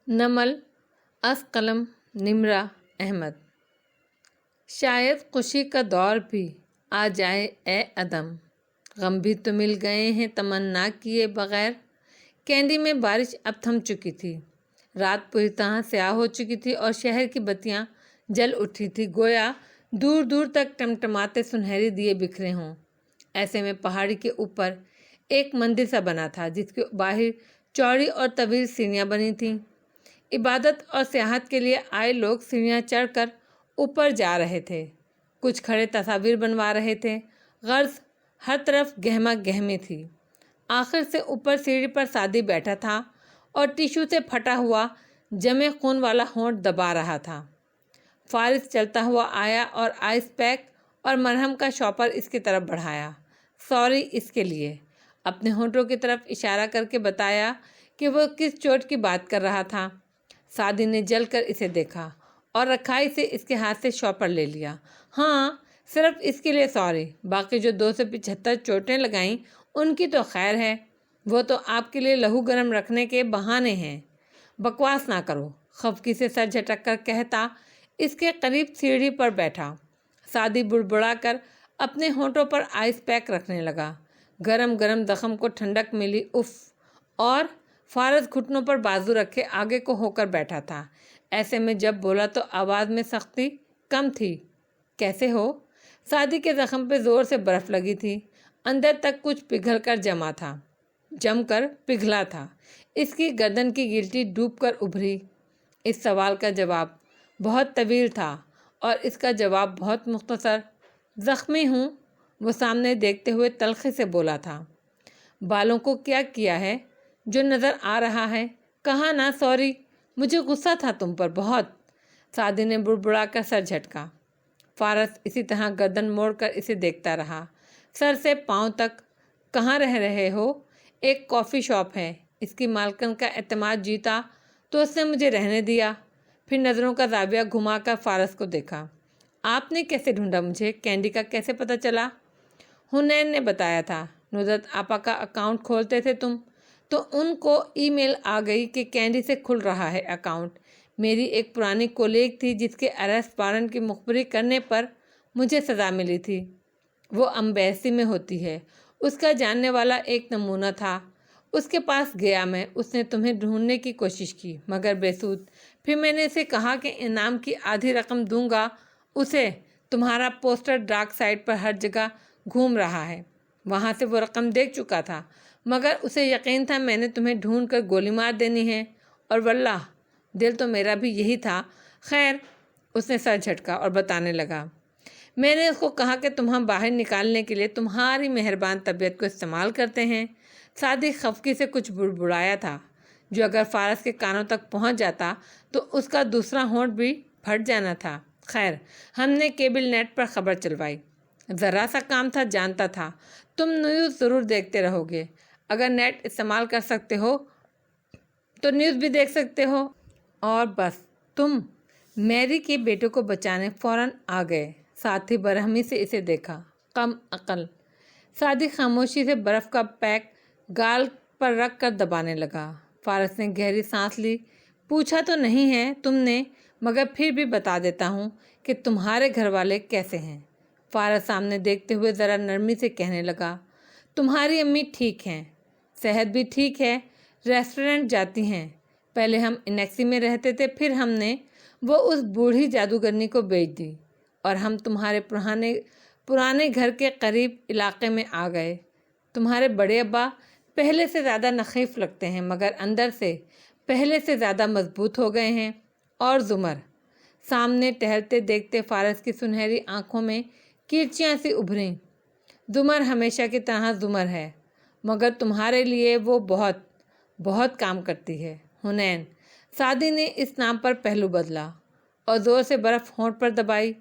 نمل از قلم نمرہ احمد۔ شاید خوشی کا دور بھی آ جائے اے عدم، غم بھی تو مل گئے ہیں تمنا کیے بغیر۔ کینڈی میں بارش اب تھم چکی تھی، رات پوری طرح سیاہ ہو چکی تھی اور شہر کی بتیاں جل اٹھی تھی، گویا دور دور تک ٹمٹماتے سنہری دیے بکھرے ہوں۔ ایسے میں پہاڑی کے اوپر ایک مندر سا بنا تھا جس کے باہر چوڑی اور طویل سیڑھیاں بنی تھیں۔ عبادت اور سیاحت کے لیے آئے لوگ سیڑھیاں چڑھ کر اوپر جا رہے تھے، کچھ کھڑے تصاویر بنوا رہے تھے، غرض ہر طرف گہما گہمی تھی۔ آخر سے اوپر سیڑھی پر سعدی بیٹھا تھا اور ٹیشو سے پھٹا ہوا جمے خون والا ہونٹ دبا رہا تھا۔ فارس چلتا ہوا آیا اور آئس پیک اور مرہم کا شاپر اس کی طرف بڑھایا۔ سوری اس کے لیے، اپنے ہونٹوں کی طرف اشارہ کر کے بتایا کہ وہ کس چوٹ کی بات کر رہا تھا۔ سعدی نے جل کر اسے دیکھا اور رکھائی سے اس کے ہاتھ سے شاپر لے لیا۔ ہاں، صرف اس کے لیے سوری، باقی جو 275 چوٹیں لگائیں ان کی تو خیر ہے، وہ تو آپ کے لیے لہو گرم رکھنے کے بہانے ہیں۔ بکواس نہ کرو، خفگی سے سر جھٹک کر کہتا اس کے قریب سیڑھی پر بیٹھا۔ سعدی بڑبڑا کر اپنے ہونٹوں پر آئس پیک رکھنے لگا۔ گرم گرم زخم کو ٹھنڈک ملی، اف۔ اور فارس گھٹنوں پر بازو رکھے آگے کو ہو کر بیٹھا تھا۔ ایسے میں جب بولا تو آواز میں سختی کم تھی۔ کیسے ہو؟ سعدی کے زخم پہ زور سے برف لگی تھی، اندر تک کچھ پگھل کر جم کر پگھلا تھا۔ اس کی گردن کی گلٹی ڈوب کر ابھری۔ اس سوال کا جواب بہت طویل تھا اور اس کا جواب بہت مختصر۔ زخمی ہوں، وہ سامنے دیکھتے ہوئے تلخی سے بولا تھا۔ بالوں کو کیا کیا ہے جو نظر آ رہا ہے؟ کہا نا سوری، مجھے غصہ تھا تم پر بہت۔ سعدی نے بڑبڑا کر سر جھٹکا۔ فارس اسی طرح گردن موڑ کر اسے دیکھتا رہا۔ سر سے پاؤں تک۔ کہاں رہ رہے ہو؟ ایک کافی شاپ ہے، اس کی مالکن کا اعتماد جیتا تو اس نے مجھے رہنے دیا۔ پھر نظروں کا زاویہ گھما کر فارس کو دیکھا۔ آپ نے کیسے ڈھونڈا مجھے؟ کینڈی کا کیسے پتہ چلا؟ حنین نے بتایا تھا۔ نصرت آپا کا اکاؤنٹ کھولتے تھے تم، تو ان کو ای میل آ گئی کہ کینڈی سے کھل رہا ہے اکاؤنٹ۔ میری ایک پرانی کولیگ تھی جس کے اریسٹ وارنٹ کی مخبری کرنے پر مجھے سزا ملی تھی، وہ امبیسی میں ہوتی ہے۔ اس کا جاننے والا ایک نمونہ تھا، اس کے پاس گیا میں۔ اس نے تمہیں ڈھونڈنے کی کوشش کی مگر بے سود۔ پھر میں نے اسے کہا کہ انعام کی آدھی رقم دوں گا اسے۔ تمہارا پوسٹر ڈارک سائٹ پر ہر جگہ گھوم رہا ہے، وہاں سے وہ رقم دیکھ چکا تھا، مگر اسے یقین تھا میں نے تمہیں ڈھونڈ کر گولی مار دینی ہے، اور واللہ دل تو میرا بھی یہی تھا۔ خیر، اس نے سر جھٹکا اور بتانے لگا، میں نے اس کو کہا کہ تمہیں باہر نکالنے کے لیے تمہاری مہربان طبیعت کو استعمال کرتے ہیں۔ سعدی خفگی سے کچھ بڑبڑایا تھا جو اگر فارس کے کانوں تک پہنچ جاتا تو اس کا دوسرا ہونٹ بھی پھٹ جانا تھا۔ خیر، ہم نے کیبل نیٹ پر خبر چلوائی، ذرا سا کام تھا، جانتا تھا تم نیوز ضرور دیکھتے رہو گے۔ اگر نیٹ استعمال کر سکتے ہو تو نیوز بھی دیکھ سکتے ہو، اور بس تم میری کے بیٹے کو بچانے فوراً آ گئے۔ ساتھی برہمی سے اسے دیکھا۔ کم عقل۔ سعدی خاموشی سے برف کا پیک گال پر رکھ کر دبانے لگا۔ فارس نے گہری سانس لی۔ پوچھا تو نہیں ہے تم نے، مگر پھر بھی بتا دیتا ہوں کہ تمہارے گھر والے کیسے ہیں۔ فارس سامنے دیکھتے ہوئے ذرا نرمی سے کہنے لگا، تمہاری امی ٹھیک ہیں، صحت بھی ٹھیک ہے، ریسٹورنٹ جاتی ہیں۔ پہلے ہم انیکسی میں رہتے تھے، پھر ہم نے وہ اس بوڑھی جادوگرنی کو بیچ دی اور ہم تمہارے پرانے گھر کے قریب علاقے میں آ گئے۔ تمہارے بڑے ابا پہلے سے زیادہ نحیف لگتے ہیں مگر اندر سے پہلے سے زیادہ مضبوط ہو گئے ہیں۔ اور زمر، سامنے ٹہلتے دیکھتے فارس کی سنہری آنکھوں میں کرچیاں سی ابھریں۔ زمر ہمیشہ کی طرح زمر ہے، مگر تمہارے لیے وہ بہت بہت کام کرتی ہے۔ حنین۔ سعدی نے اس نام پر پہلو بدلا اور زور سے برف ہونٹ پر دبائی۔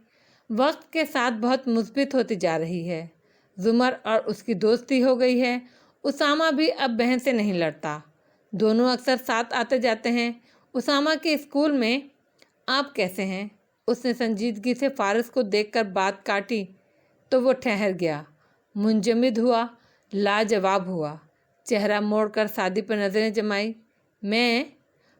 وقت کے ساتھ بہت مثبت ہوتی جا رہی ہے۔ زمر اور اس کی دوستی ہو گئی ہے۔ اسامہ بھی اب بہن سے نہیں لڑتا، دونوں اکثر ساتھ آتے جاتے ہیں۔ اسامہ کے اسکول میں آپ کیسے ہیں؟ اس نے سنجیدگی سے فارس کو دیکھ کر بات کاٹی تو وہ ٹھہر گیا، منجمد ہوا، لاجواب ہوا۔ چہرہ موڑ کر سعدی پر نظریں جمائی۔ میں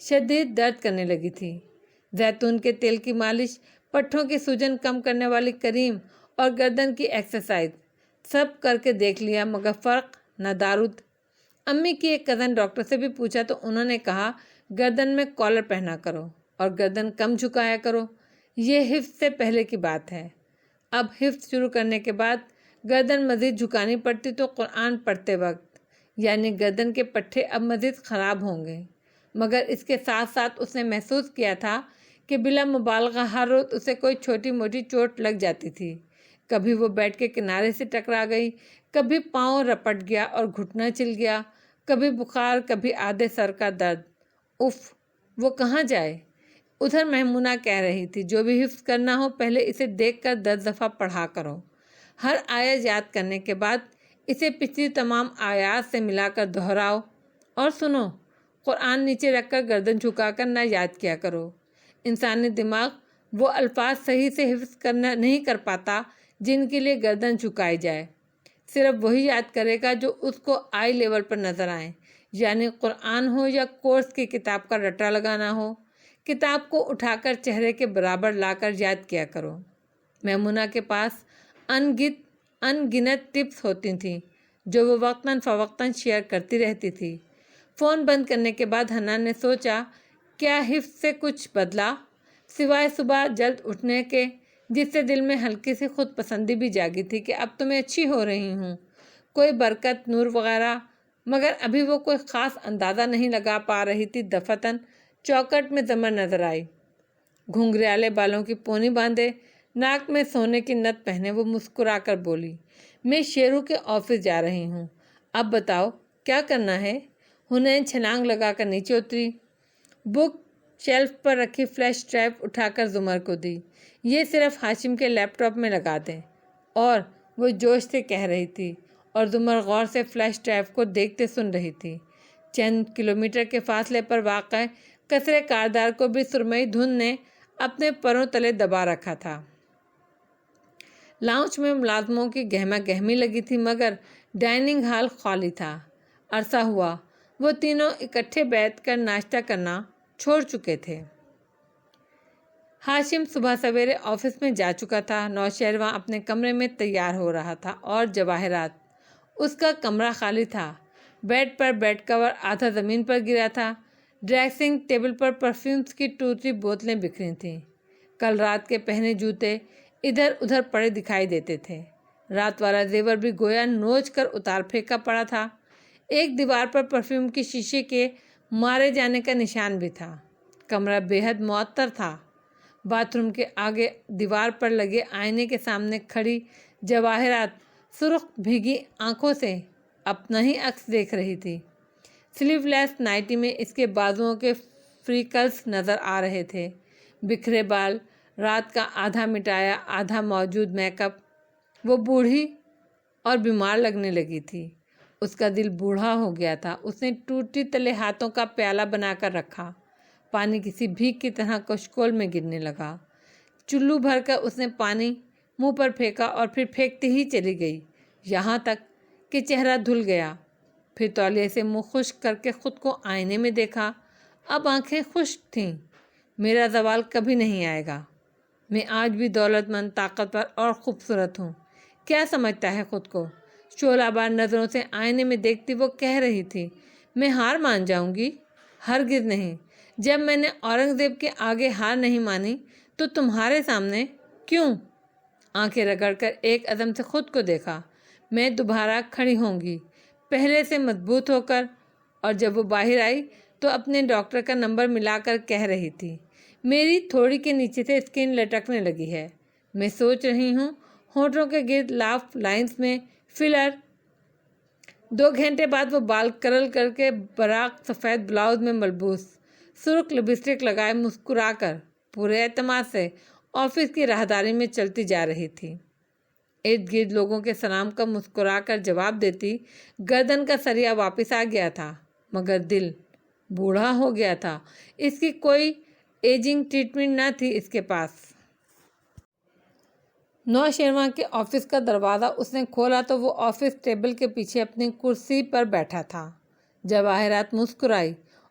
شدید درد کرنے لگی تھی۔ زیتون کے تیل کی مالش، پٹھوں کی سوجن کم کرنے والی کریم اور گردن کی ایکسرسائز سب کر کے دیکھ لیا، مگر فرق نہ دارود۔ امی کی ایک کزن ڈاکٹر سے بھی پوچھا تو انہوں نے کہا گردن میں کالر پہنا کرو اور گردن کم جھکایا کرو۔ یہ حفظ سے پہلے کی بات ہے۔ اب حفظ شروع کرنے کے بعد گردن مزید جھکانی پڑتی تو قرآن پڑھتے وقت، یعنی گردن کے پٹھے اب مزید خراب ہوں گے۔ مگر اس کے ساتھ ساتھ اس نے محسوس کیا تھا کہ بلا مبالغہ ہر روز اسے کوئی چھوٹی موٹی چوٹ لگ جاتی تھی۔ کبھی وہ بیڈ کے کنارے سے ٹکرا گئی، کبھی پاؤں رپٹ گیا اور گھٹنا چل گیا، کبھی بخار، کبھی آدھے سر کا درد۔ اف، وہ کہاں جائے؟ ادھر میمونہ کہہ رہی تھی جو بھی حفظ کرنا ہو پہلے اسے دیکھ کر 10 دفعہ پڑھا کرو۔ ہر آیت یاد کرنے کے بعد اسے پچھلی تمام آیات سے ملا کر دہراؤ۔ اور سنو، قرآن نیچے رکھ کر گردن جھکا کر نہ یاد کیا کرو۔ انسانی دماغ وہ الفاظ صحیح سے حفظ کرنا نہیں کر پاتا جن کے لیے گردن جھکائی جائے۔ صرف وہی یاد کرے گا جو اس کو آئی لیول پر نظر آئیں، یعنی قرآن ہو یا کورس کی کتاب کا رٹا لگانا ہو۔ کتاب کو اٹھا کر چہرے کے برابر لا کر یاد کیا کرو۔ میمونہ کے پاس ان گنت ٹپس ہوتی تھیں جو وہ وقتاً فوقتاً شیئر کرتی رہتی تھی۔ فون بند کرنے کے بعد حنان نے سوچا، کیا حفظ سے کچھ بدلا؟ سوائے صبح جلد اٹھنے کے، جس سے دل میں ہلکی سی خود پسندی بھی جاگی تھی کہ اب تو میں اچھی ہو رہی ہوں، کوئی برکت نور وغیرہ، مگر ابھی وہ کوئی خاص اندازہ نہیں لگا پا رہی تھی۔ دفتن چوکٹ میں زمر نظر آئی، گھنگریالے بالوں کی پونی باندھے، ناک میں سونے کی نت پہنے وہ مسکرا کر بولی، میں شیرو کے آفس جا رہی ہوں، اب بتاؤ کیا کرنا ہے؟ حنین چھلانگ لگا کر نیچے اتری، بک شیلف پر رکھی فلیش ڈرائیو اٹھا کر زمر کو دی، یہ صرف ہاشم کے لیپ ٹاپ میں لگا دیں۔ اور وہ جوش سے کہہ رہی تھی اور زمر غور سے فلیش ڈرائیو کو دیکھتے سن رہی تھی۔ چند کلومیٹر کے فاصلے پر واقع قصر کاردار کو بھی سرمئی دھند نے اپنے پروں تلے دبا رکھا تھا۔ لاؤنج میں ملازموں کی گہما گہمی لگی تھی، مگر ڈائننگ ہال خالی تھا۔ عرصہ ہوا وہ تینوں اکٹھے بیٹھ کر ناشتہ کرنا چھوڑ چکے تھے۔ ہاشم صبح سویرے آفس میں جا چکا تھا، نوشیروان اپنے کمرے میں تیار ہو رہا تھا اور جواہرات، اس کا کمرہ خالی تھا۔ بیڈ پر بیڈ کور آدھا زمین پر گرا تھا، ڈریسنگ ٹیبل پر پرفیومز کی ٹوٹی بوتلیں بکھری تھیں، کل رات کے پہنے جوتے ادھر ادھر پڑے دکھائی دیتے تھے، رات والا زیور بھی گویا نوچ کر اتار پھینکا پڑا تھا۔ ایک دیوار پر پرفیوم کی شیشے کے مارے جانے کا نشان بھی تھا۔ کمرہ بے حد معطر تھا۔ باتھ روم کے آگے دیوار پر لگے آئینے کے سامنے کھڑی جواہرات سرخ بھیگی آنکھوں سے اپنا ہی عکس دیکھ رہی تھی۔ سلیو لیس نائٹی میں اس کے بازوؤں کے فریکلز نظر آ رہے تھے، بکھرے بال، رات کا آدھا مٹایا آدھا موجود میک اپ۔ وہ بوڑھی اور بیمار لگنے لگی تھی، اس کا دل بوڑھا ہو گیا تھا۔ اس نے ٹوٹی تلے ہاتھوں کا پیالہ بنا کر رکھا، پانی کسی بھیگ کی طرح کشکول میں گرنے لگا۔ چلو بھر کر اس نے پانی منہ پر پھینکا اور پھر پھینکتی ہی چلی گئی، یہاں تک کہ چہرہ دھل گیا۔ پھر تولیے سے منہ خشک کر کے خود کو آئینے میں دیکھا، اب آنکھیں خشک تھیں۔ میرا زوال کبھی نہیں آئے گا، میں آج بھی دولت مند، طاقتور اور خوبصورت ہوں۔ کیا سمجھتا ہے خود کو؟ شعلہ بار نظروں سے آئینے میں دیکھتی وہ کہہ رہی تھی، میں ہار مان جاؤں گی؟ ہرگز نہیں۔ جب میں نے اورنگزیب کے آگے ہار نہیں مانی تو تمہارے سامنے کیوں؟ آنکھیں رگڑ کر ایک عزم سے خود کو دیکھا، میں دوبارہ کھڑی ہوں گی، پہلے سے مضبوط ہو کر۔ اور جب وہ باہر آئی تو اپنے ڈاکٹر کا نمبر ملا کر کہہ رہی تھی، میری تھوڑی کے نیچے سے اسکن لٹکنے لگی ہے، میں سوچ رہی ہوں ہونٹوں کے گرد لاف لائنز میں فلر۔ 2 گھنٹے بعد وہ بال کرل کر کے براق سفید بلاؤز میں ملبوس، سرخ لپسٹک لگائے، مسکرا کر پورے اعتماد سے آفس کی راہداری میں چلتی جا رہی تھی۔ ارد گرد لوگوں کے سلام کا مسکرا کر جواب دیتی، گردن کا سریا واپس آ گیا تھا، مگر دل بوڑھا ہو گیا تھا۔ اس کی کوئی ایجنگ ٹریٹمنٹ نہ تھی اس کے پاس۔ نوشیروان کے آفس کا دروازہ اس نے کھولا تو وہ آفس ٹیبل کے پیچھے اپنی کرسی پر بیٹھا تھا۔ جواہرات مسکرائی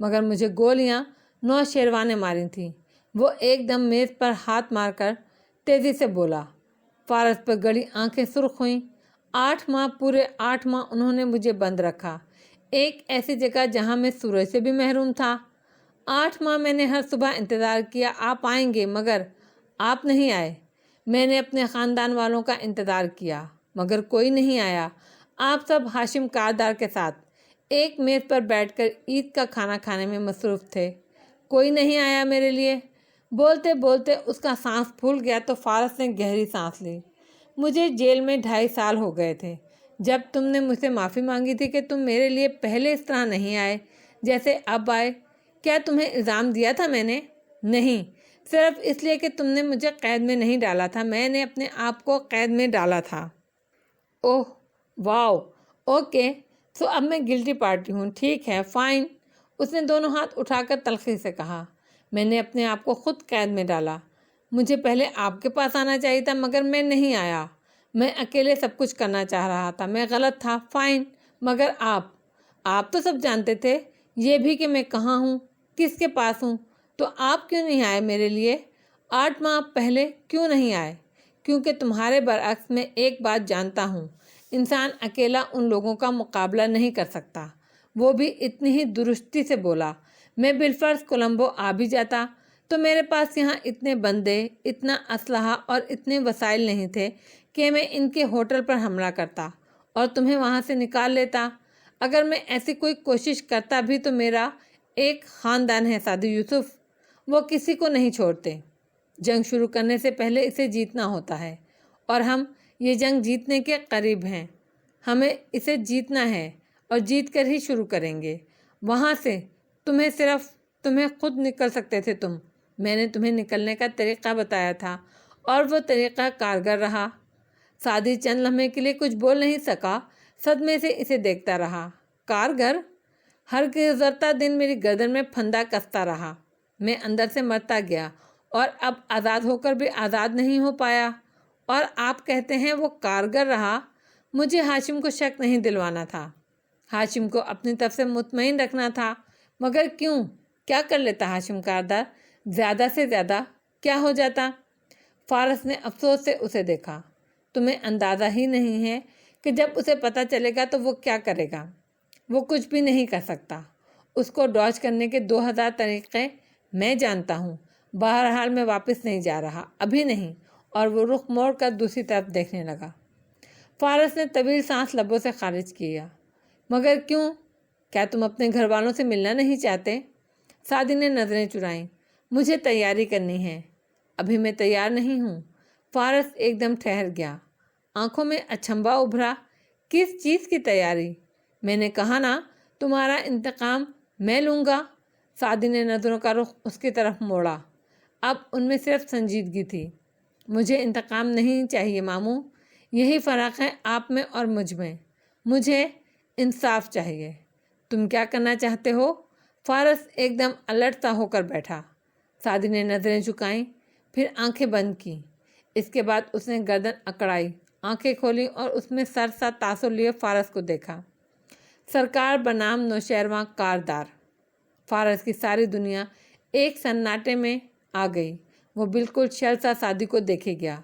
مگر مجھے گولیاں 9 شیرواں نے ماری تھیں۔ وہ ایک دم میز پر ہاتھ مار کر تیزی سے بولا۔ فارس پر گڑی آنکھیں سرخ ہوئیں۔ 8 ماہ، پورے 8 ماہ انہوں نے مجھے بند رکھا، ایک ایسی جگہ جہاں میں سورج سے بھی محروم تھا۔ 8 ماہ میں نے ہر صبح انتظار کیا آپ آئیں گے، مگر آپ نہیں آئے۔ میں نے اپنے خاندان والوں کا انتظار کیا، مگر کوئی نہیں آیا۔ آپ سب ہاشم کاردار کے ساتھ ایک میز پر بیٹھ کر عید کا کھانا کھانے میں مصروف تھے۔ کوئی نہیں آیا میرے لیے۔ بولتے بولتے اس کا سانس پھول گیا تو فارس نے گہری سانس لی۔ مجھے جیل میں 2.5 سال ہو گئے تھے جب تم نے مجھ سے معافی مانگی تھی کہ تم میرے لیے پہلے اس طرح نہیں آئے جیسے اب آئے۔ کیا تمہیں الزام دیا تھا میں نے؟ نہیں، صرف اس لیے کہ تم نے مجھے قید میں نہیں ڈالا تھا، میں نے اپنے آپ کو قید میں ڈالا تھا۔ اوہ واو، اوکے، سو اب میں گلٹی پارٹی ہوں، ٹھیک ہے، فائن۔ اس نے دونوں ہاتھ اٹھا کر تلخی سے کہا، میں نے اپنے آپ کو خود قید میں ڈالا۔ مجھے پہلے آپ کے پاس آنا چاہیے تھا، مگر میں نہیں آیا۔ میں اکیلے سب کچھ کرنا چاہ رہا تھا، میں غلط تھا، فائن۔ مگر آپ تو سب جانتے تھے، یہ بھی کہ میں کہاں ہوں، کس کے پاس ہوں، تو آپ کیوں نہیں آئے میرے لیے؟ 8 ماہ پہلے کیوں نہیں آئے؟ کیونکہ تمہارے برعکس میں ایک بات جانتا ہوں، انسان اکیلا ان لوگوں کا مقابلہ نہیں کر سکتا۔ وہ بھی اتنی ہی درستی سے بولا۔ میں بالفرض کولمبو آ بھی جاتا تو میرے پاس یہاں اتنے بندے، اتنا اسلحہ اور اتنے وسائل نہیں تھے کہ میں ان کے ہوٹل پر حملہ کرتا اور تمہیں وہاں سے نکال لیتا۔ اگر میں ایسی کوئی کوشش کرتا بھی تو میرا ایک خاندان ہے سعدی یوسف، وہ کسی کو نہیں چھوڑتے۔ جنگ شروع کرنے سے پہلے اسے جیتنا ہوتا ہے، اور ہم یہ جنگ جیتنے کے قریب ہیں۔ ہمیں اسے جیتنا ہے اور جیت کر ہی شروع کریں گے۔ وہاں سے تمہیں خود نکل سکتے تھے تم۔ میں نے تمہیں نکلنے کا طریقہ بتایا تھا اور وہ طریقہ کارگر رہا۔ سعدی چند لمحے کے لیے کچھ بول نہیں سکا، صدمے سے اسے دیکھتا رہا۔ کارگر؟ ہر گزرتا دن میری گردن میں پھندا کستا رہا۔ میں اندر سے مرتا گیا اور اب آزاد ہو کر بھی آزاد نہیں ہو پایا، اور آپ کہتے ہیں وہ کارگر رہا؟ مجھے ہاشم کو شک نہیں دلوانا تھا، ہاشم کو اپنی طرف سے مطمئن رکھنا تھا۔ مگر کیوں؟ کیا کر لیتا ہاشم کاردار؟ زیادہ سے زیادہ کیا ہو جاتا؟ فارس نے افسوس سے اسے دیکھا۔ تمہیں اندازہ ہی نہیں ہے کہ جب اسے پتہ چلے گا تو وہ کیا کرے گا۔ وہ کچھ بھی نہیں کر سکتا۔ اس کو ڈاج کرنے کے 2000 طریقے میں جانتا ہوں۔ بہرحال میں واپس نہیں جا رہا، ابھی نہیں، اور وہ رخ موڑ کر دوسری طرف دیکھنے لگا۔ فارس نے طویل سانس لبوں سے خارج کیا۔ مگر کیوں؟ کیا تم اپنے گھر والوں سے ملنا نہیں چاہتے؟ سعدی نے نظریں چرائیں۔ مجھے تیاری کرنی ہے، ابھی میں تیار نہیں ہوں۔ فارس ایک دم ٹھہر گیا، آنکھوں میں اچنبھا ابھرا۔ کس چیز کی تیاری؟ میں نے کہا نا، تمہارا انتقام میں لوں گا۔ سعدی نے نظروں کا رخ اس کی طرف موڑا، اب ان میں صرف سنجیدگی تھی۔ مجھے انتقام نہیں چاہیے ماموں، یہی فرق ہے آپ میں اور مجھ میں۔ مجھے انصاف چاہیے۔ تم کیا کرنا چاہتے ہو؟ فارس ایک دم الرٹ سا ہو کر بیٹھا۔ سعدی نے نظریں جھکائیں، پھر آنکھیں بند کیں۔ اس کے بعد اس نے گردن اکڑائی، آنکھیں کھولیں اور اس میں سر سا تاثر لیے فارس کو دیکھا۔ سرکار بنام نوشیروان کاردار۔ فارس کی ساری دنیا ایک سناٹے میں آ گئی۔ وہ بالکل شل سا سعدی کو دیکھے گیا،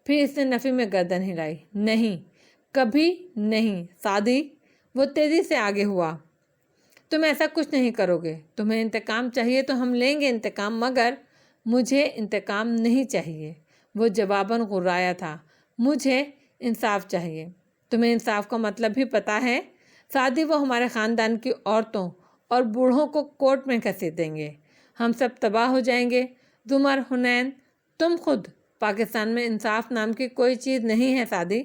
پھر اس نے نفی میں گردن ہلائی۔ نہیں، کبھی نہیں سعدی، وہ تیزی سے آگے ہوا۔ تم ایسا کچھ نہیں کرو گے۔ تمہیں انتقام چاہیے تو ہم لیں گے انتقام، مگر مجھے انتقام نہیں چاہیے۔ وہ جواباً غرایا تھا۔ مجھے انصاف چاہیے۔ تمہیں انصاف کا مطلب بھی پتہ ہے سعدی؟ وہ ہمارے خاندان کی عورتوں اور بوڑھوں کو کورٹ میں گھسیٹ دیں گے، ہم سب تباہ ہو جائیں گے۔ زمر، حنین، تم خود۔ پاکستان میں انصاف نام کی کوئی چیز نہیں ہے سعدی،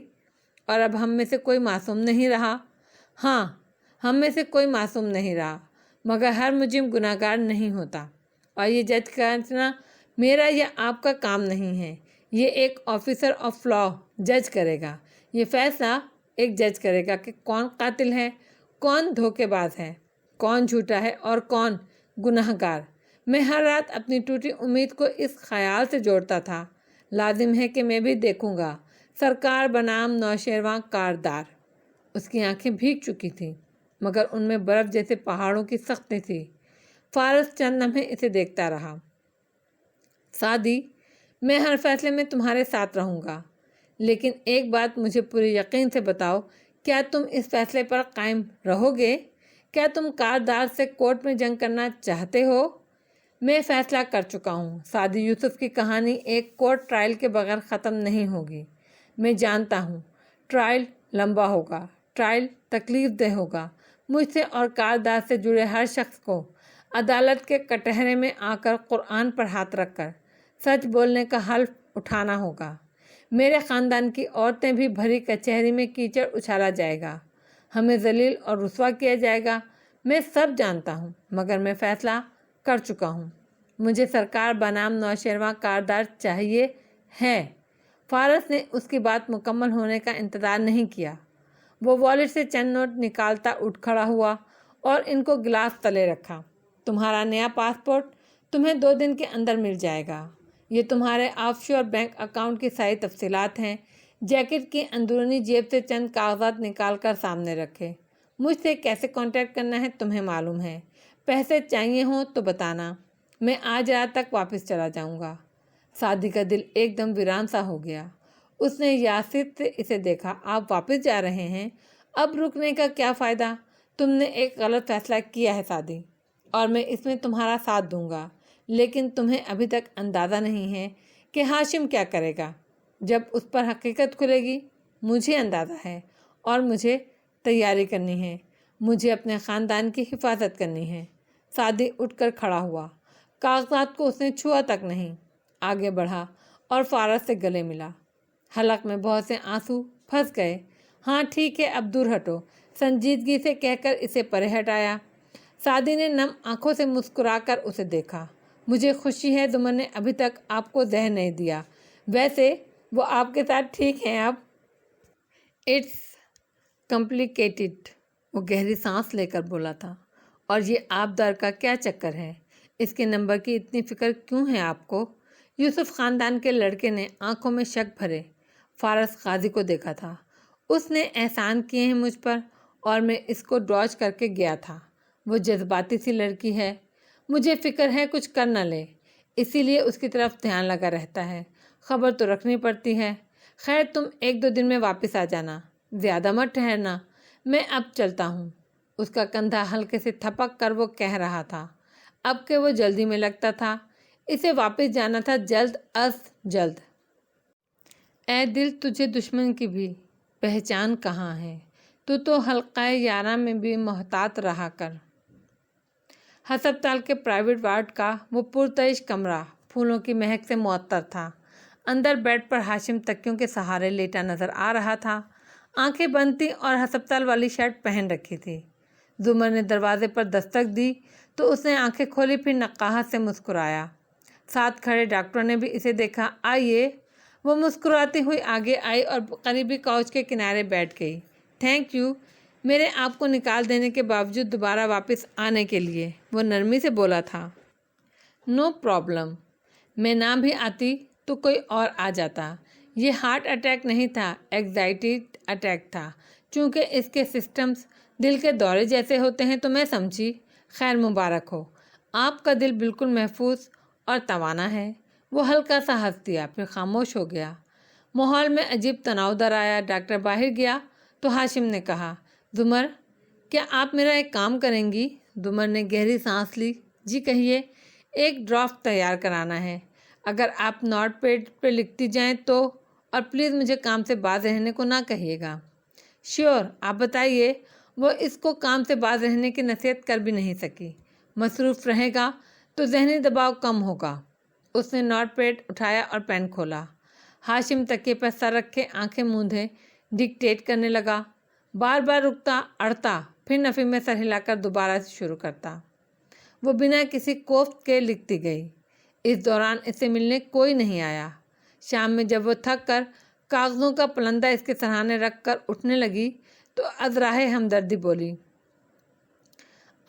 اور اب ہم میں سے کوئی معصوم نہیں رہا۔ ہاں، ہم میں سے کوئی معصوم نہیں رہا، مگر ہر مجرم گناہ گار نہیں ہوتا، اور یہ جج کرنا میرا یا آپ کا کام نہیں ہے۔ یہ ایک آفیسر آف لا جج کرے گا۔ یہ فیصلہ ایک جج کرے گا کہ کون قاتل ہے، کون دھوکے باز ہے، کون جھوٹا ہے اور کون گناہ گار۔ میں ہر رات اپنی ٹوٹی امید کو اس خیال سے جوڑتا تھا، لازم ہے کہ میں بھی دیکھوں گا سرکار بنام نوشیروان کاردار۔ اس کی آنکھیں بھیگ چکی تھیں، مگر ان میں برف جیسے پہاڑوں کی سختی تھی۔ فارس چند لمحے اسے دیکھتا رہا۔ سعدی، میں ہر فیصلے میں تمہارے ساتھ رہوں گا، لیکن ایک بات مجھے پوری یقین سے بتاؤ، کیا تم اس فیصلے پر قائم رہو گے؟ کیا تم کاردار سے کورٹ میں جنگ کرنا چاہتے ہو؟ میں فیصلہ کر چکا ہوں، سعدی یوسف کی کہانی ایک کورٹ ٹرائل کے بغیر ختم نہیں ہوگی۔ میں جانتا ہوں ٹرائل لمبا ہوگا، ٹرائل تکلیف دہ ہوگا۔ مجھ سے اور کاردار سے جڑے ہر شخص کو عدالت کے کٹہرے میں آ کر قرآن پر ہاتھ رکھ کر سچ بولنے کا حلف اٹھانا ہوگا۔ میرے خاندان کی عورتیں بھی بھری کچہری میں کیچڑ اچھالا جائے گا، ہمیں ذلیل اور رسوا کیا جائے گا۔ میں سب جانتا ہوں، مگر میں فیصلہ کر چکا ہوں، مجھے سرکار بنام نوشیروان کاردار چاہیے ہے۔ فارس نے اس کی بات مکمل ہونے کا انتظار نہیں کیا۔ وہ والیٹ سے چند نوٹ نکالتا اٹھ کھڑا ہوا اور ان کو گلاس تلے رکھا۔ تمہارا نیا پاسپورٹ تمہیں 2 دن کے اندر مل جائے گا۔ یہ تمہارے آف شور بینک اکاؤنٹ کی ساری تفصیلات ہیں۔ جیکٹ کی اندرونی جیب سے چند کاغذات نکال کر سامنے رکھے۔ مجھ سے کیسے کانٹیکٹ کرنا ہے تمہیں معلوم ہے۔ پیسے چاہیے ہوں تو بتانا، میں آج رات تک واپس چلا جاؤں گا۔ سعدی کا دل ایک دم ویران سا ہو گیا۔ اس نے یاسر سے اسے دیکھا۔ آپ واپس جا رہے ہیں؟ اب رکنے کا کیا فائدہ؟ تم نے ایک غلط فیصلہ کیا ہے سعدی، اور میں اس میں تمہارا ساتھ دوں گا، لیکن تمہیں ابھی تک اندازہ نہیں ہے کہ ہاشم کیا کرے گا جب اس پر حقیقت کھلے گی۔ مجھے اندازہ ہے، اور مجھے تیاری کرنی ہے۔ مجھے اپنے خاندان کی حفاظت کرنی ہے۔ سعدی اٹھ کر کھڑا ہوا۔ کاغذات کو اس نے چھوا تک نہیں، آگے بڑھا اور فارس سے گلے ملا۔ حلق میں بہت سے آنسو پھنس گئے۔ ہاں ٹھیک ہے، اب دور ہٹو، سنجیدگی سے کہہ کر اسے پرے ہٹایا۔ سعدی نے نم آنکھوں سے مسکرا کر اسے دیکھا۔ مجھے خوشی ہے زمر نے ابھی تک آپ کو زہر نہیں دیا، ویسے وہ آپ کے ساتھ ٹھیک ہیں اب؟ اٹس کمپلیکیٹڈ، وہ گہری سانس لے کر بولا تھا۔ اور یہ آبدار کا کیا چکر ہے؟ اس کے نمبر کی اتنی فکر کیوں ہے آپ کو؟ یوسف خاندان کے لڑکے نے آنکھوں میں شک بھرے فارس قاضی کو دیکھا تھا۔ اس نے احسان کیے ہیں مجھ پر، اور میں اس کو ڈاج کر کے گیا تھا۔ وہ جذباتی سی لڑکی ہے، مجھے فکر ہے کچھ کر نہ لے، اسی لیے اس کی طرف دھیان لگا رہتا ہے۔ خبر تو رکھنی پڑتی ہے۔ خیر تم 1-2 دن میں واپس آ جانا، زیادہ مت ٹھہرنا، میں اب چلتا ہوں۔ اس کا کندھا ہلکے سے تھپک کر وہ کہہ رہا تھا، اب کہ وہ جلدی میں لگتا تھا، اسے واپس جانا تھا جلد از جلد۔ اے دل تجھے دشمن کی بھی پہچان کہاں ہے، تو حلقہ یاراں میں بھی محتاط رہا کر۔ ہسپتال کے پرائیویٹ وارڈ کا وہ پرتعش کمرہ پھولوں کی مہک سے معطر تھا۔ اندر بیڈ پر ہاشم تکیوں کے سہارے لیٹا نظر آ رہا تھا، آنکھیں بند تھیں اور ہسپتال والی شرٹ پہن رکھی تھی۔ زمر نے دروازے پر دستک دی تو اس نے آنکھیں کھولی، پھر نقاہت سے مسکرایا۔ ساتھ کھڑے ڈاکٹروں نے بھی اسے دیکھا۔ آئیے، وہ مسکراتی ہوئی آگے آئی اور قریبی کاؤچ کے کنارے بیٹھ گئی۔ تھینک یو میرے آپ کو نکال دینے کے باوجود دوبارہ واپس آنے کے لیے، وہ نرمی سے بولا تھا۔ نو پرابلم، میں نہ بھی آتی تو کوئی اور آ جاتا۔ یہ ہارٹ اٹیک نہیں تھا، ایگزائٹی اٹیک تھا۔ چونکہ اس کے سسٹمز دل کے دورے جیسے ہوتے ہیں تو میں سمجھی۔ خیر مبارک ہو، آپ کا دل بالکل محفوظ اور توانا ہے۔ وہ ہلکا سا ہنس دیا، پھر خاموش ہو گیا۔ ماحول میں عجیب تناؤ در آیا۔ ڈاکٹر باہر گیا تو ہاشم نے کہا، زمر کیا آپ میرا ایک کام کریں گی؟ زمر نے گہری سانس لی۔ جی کہیے۔ ایک ڈرافٹ تیار کرانا ہے، اگر آپ نوٹ پیڈ پہ لکھتی جائیں تو، اور پلیز مجھے کام سے باز رہنے کو نہ کہیے گا۔ شیور، آپ بتائیے۔ وہ اس کو کام سے باز رہنے کی نصیحت کر بھی نہیں سکی۔ مصروف رہے گا تو ذہنی دباؤ کم ہوگا۔ اس نے نوٹ پیڈ اٹھایا اور پین کھولا۔ ہاشم تکیے پر سر رکھے آنکھیں موندھے ڈکٹیٹ کرنے لگا، بار بار رکتا، اڑتا، پھر نفی میں سر ہلا کر دوبارہ سے شروع کرتا۔ وہ بنا کسی کوفت کے لکھتی گئی۔ اس دوران اس سے ملنے کوئی نہیں آیا۔ شام میں جب وہ تھک کر کاغذوں کا پلندہ اس کے سرہانے رکھ کر اٹھنے لگی تو ازراہ ہمدردی بولی،